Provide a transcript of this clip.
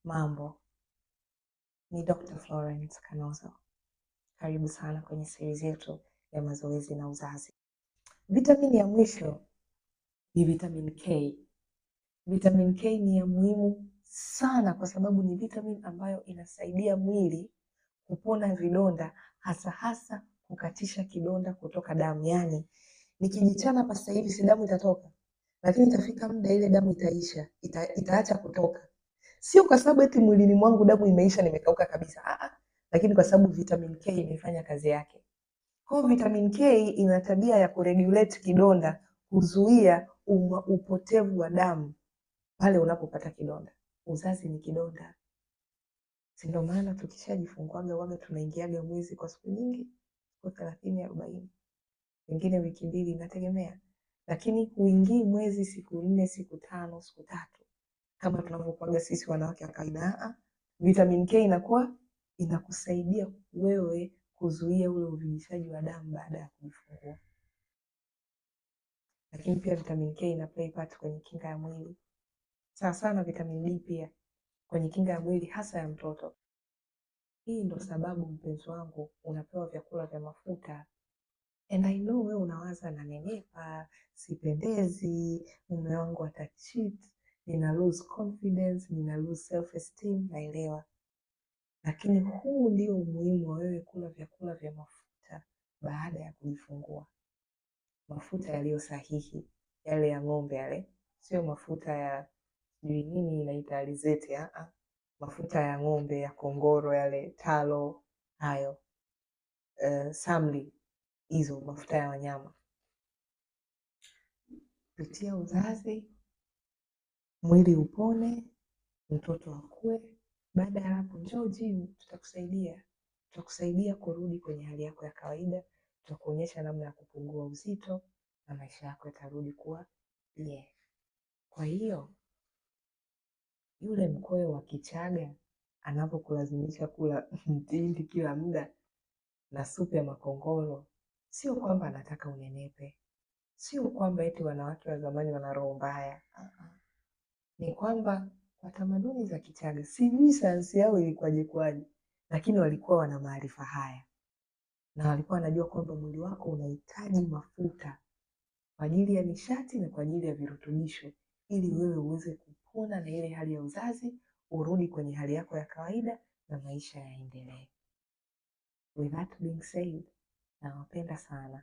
Mambo, ni Dr. Florence Kanozo. Karibu sana kwenye series yetu ya mazoezi na uzazi. Vitamini ya mwisho ni vitamin K. Vitamin K ni ya muhimu sana kwa sababu ni vitamin ambayo inasaidia mwili kupona vidonda, hasa kukatisha kidonda kutoka damu. Yani nikijichana hapa sasa hivi si damu itatoka, lakini itafika muda ile damu itaisha, itaacha kutoka. Sio kwa sababu eti mwilini mwangu damu imeisha nimekauka kabisa. Lakini kwa sababu vitamin K imefanya kazi yake. Kwa vitamin K ina tabia ya kuregulate kidonda, kuzuia upotevu wa damu pale unapopata kidonda. Uzazi ni kidonda. Si ndio maana tukishajifunguaga waga tunaingiaga mwezi kwa siku nyingi, siku 30, 40. Wengine wiki 2 inategemea. Lakini huingii mwezi siku 4, siku 5, siku 3. Kama tunavyokuaga sisi wanawake wa kawaida. Vitamin K inakuwa inakusaidia wewe kuzuia ule uvujaji wa damu baada ya kujifungua. Lakini pia vitamin K ina play part kwenye kinga ya mwili. Sawa sana vitamin D pia kwenye kinga ya mwili hasa ya mtoto. Hii ndo sababu mpenzi wangu unapewa vyakula vya mafuta. And I know wewe unawaza nanenepa, sipendezi, mume wangu atacheat, nina lose confidence, nina lose self esteem, naelewa. Lakini huu ndio umuhimu wa wewe kula vyakula vya mafuta baada ya kujifungua. Mafuta yaliyo sahihi, yale ya ng'ombe yale, sio mafuta ya nini inaita alizeti. Mafuta ya ng'ombe, ya kongoro yale, talo, hayo, samli, hizo mafuta ya wanyama. Pitia uzazi, mwili upone, mtoto akue. Baada ya hapo njoo gym, tutakusaidia kurudi kwenye hali yako ya kawaida, tutakuonyesha namna ya kupungua uzito na maisha yako yatarudi kuwa Kwa hiyo yule mkoyo wa Kichaga anapokulazimisha kula mtindi kila muda na supu ya makongoro, sio kwamba anataka unenepe, sio kwamba eti wanawake wa zamani wana roho mbaya. Ni kwamba kwa tamaduni za Kichaga, sijui sayansi yao ilikuwaje, lakini walikuwa wana maarifa haya na walikuwa wanajua kwamba mwili wako unahitaji mafuta kwa ajili ya nishati na kwa ajili ya virutubisho ili wewe uweze kupona na ile hali ya uzazi, urudi kwenye hali yako ya kawaida na maisha yaendelee. With that being said, nawapenda sana.